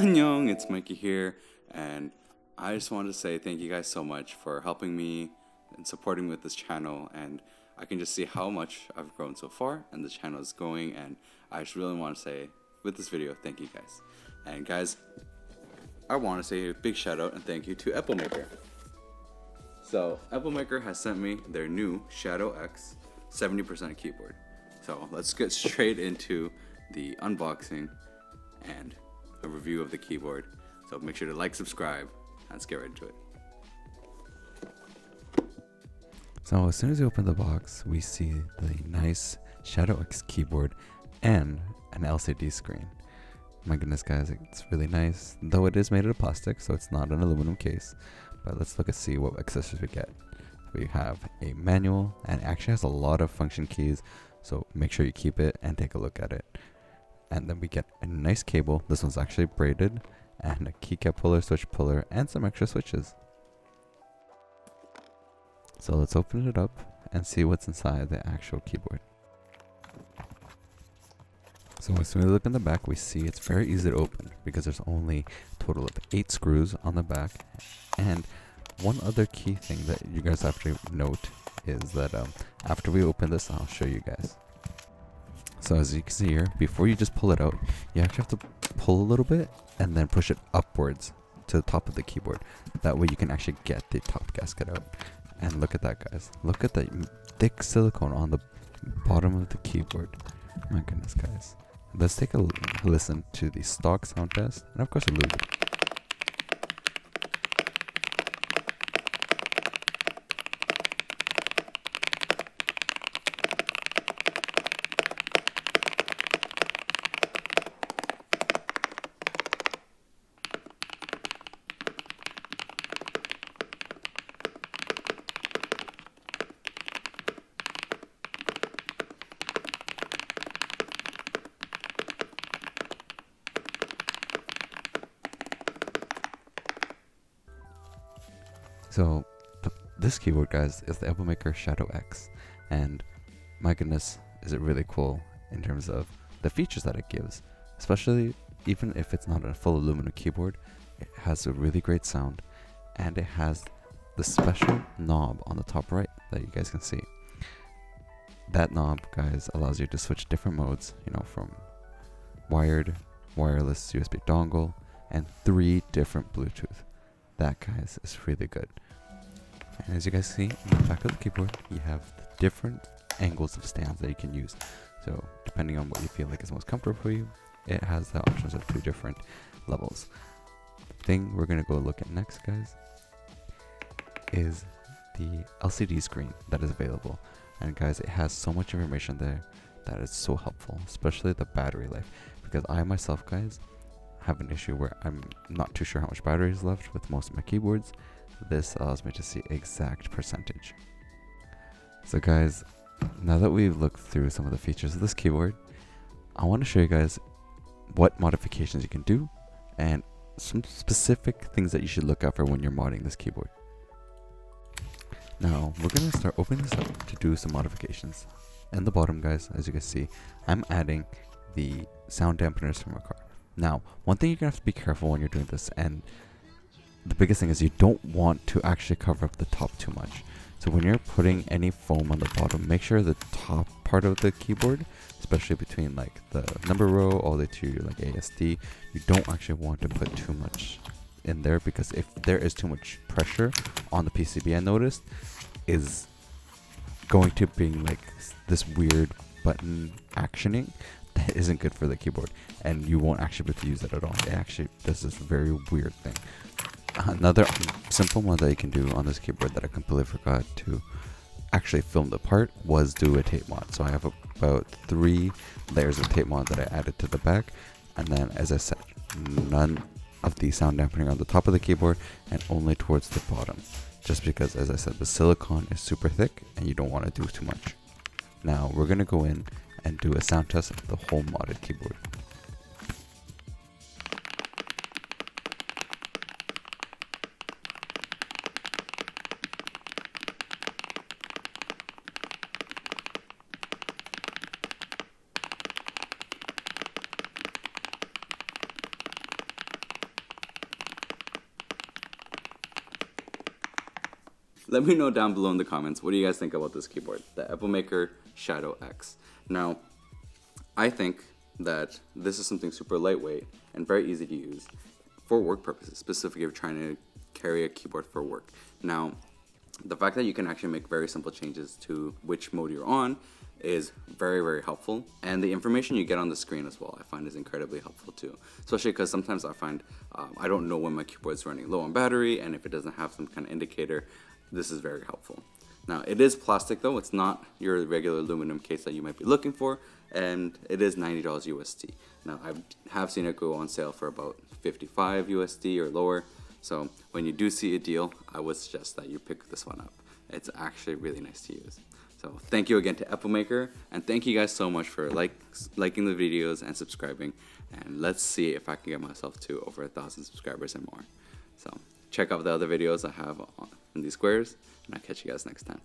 Annyeong, it's Mikey here, and I just wanted to say thank you guys so much for helping me and supporting me with this channel, and I can just see how much I've grown so far, and the channel is going, and I just really want to say, with this video, thank you guys. And guys, I want to say a big shout out and thank you to Epomaker. So, Epomaker has sent me their new Shadow X 70% keyboard. So, let's get straight into the unboxing and a review of the keyboard. So make sure to like, subscribe, and let's get right into it. So as soon as you open the box, we see the nice Shadow X keyboard and an LCD screen. My goodness guys, it's really nice, though it is made out of plastic, so it's not an aluminum case. But let's look and see what accessories we get. We have a manual, and it actually has a lot of function keys, so make sure you keep it and take a look at it. And then we get a nice cable. This one's actually braided, and a keycap puller, switch puller, and some extra switches. So let's open it up and see what's inside the actual keyboard. So as soon as we look in the back, we see it's very easy to open because there's only a total of 8 screws on the back. And one other key thing that you guys have to note is that after we open this, I'll show you guys. So as you can see here, before you just pull it out, you actually have to pull a little bit and then push it upwards to the top of the keyboard. That way you can actually get the top gasket out. And look at that guys. Look at that thick silicone on the bottom of the keyboard. My goodness guys. Let's take a listen to the stock sound test and of course a Lubed. So this keyboard guys is the Epomaker Shadow X, and my goodness is it really cool in terms of the features that it gives. Especially even if it's not a full aluminum keyboard, it has a really great sound, and it has the special knob on the top right that you guys can see. That knob guys allows you to switch different modes, you know, from wired, wireless, USB dongle, and 3 different Bluetooth. That guys is really good. And as you guys see in the back of the keyboard, you have the different angles of stands that you can use. So depending on what you feel like is most comfortable for you, it has the options of 2 different levels. The thing we're gonna go look at next guys is the LCD screen that is available. And guys, it has so much information there that is so helpful, especially the battery life. Because I myself guys have an issue where I'm not too sure how much battery is left with most of my keyboards. This allows me to see exact percentage. So guys, now that we've looked through some of the features of this keyboard, I want to show you guys what modifications you can do and some specific things that you should look out for when you're modding this keyboard. Now we're going to start opening this up to do some modifications. In the bottom guys, as you can see, I'm adding the sound dampeners from a car. Now, one thing you're going to have to be careful when you're doing this, and the biggest thing is you don't want to actually cover up the top too much. So when you're putting any foam on the bottom, make sure the top part of the keyboard, especially between like the number row all the way to like ASD, you don't actually want to put too much in there, because if there is too much pressure on the PCB, I noticed, is going to bring like this weird button actioning that isn't good for the keyboard, and you won't actually be able to use it at all. It actually does this very weird thing. Another simple one that you can do on this keyboard that I completely forgot to actually film the part was do a tape mod. So I have about 3 layers of tape mod that I added to the back, and then as I said, none of the sound dampening on the top of the keyboard and only towards the bottom, just because as I said the silicone is super thick and you don't want to do too much. Now we're going to go in and do a sound test of the whole modded keyboard. let me know down below in the comments, what do you guys think about this keyboard, the Epomaker Shadow X. Now, I think that this is something super lightweight and very easy to use for work purposes, specifically if you're trying to carry a keyboard for work. Now, the fact that you can actually make very simple changes to which mode you're on is very, very helpful. And the information you get on the screen as well, I find is incredibly helpful too. Especially because sometimes I find I don't know when my keyboard is running low on battery, and if it doesn't have some kind of indicator, this is very helpful. Now, it is plastic though, it's not your regular aluminum case that you might be looking for, and it is $90 USD. Now, I have seen it go on sale for about 55 USD or lower, so when you do see a deal, I would suggest that you pick this one up. It's actually really nice to use. So thank you again to Epomaker, and thank you guys so much for liking the videos and subscribing, and let's see if I can get myself to over 1,000 subscribers and more. So check out the other videos I have in these squares, and I'll catch you guys next time.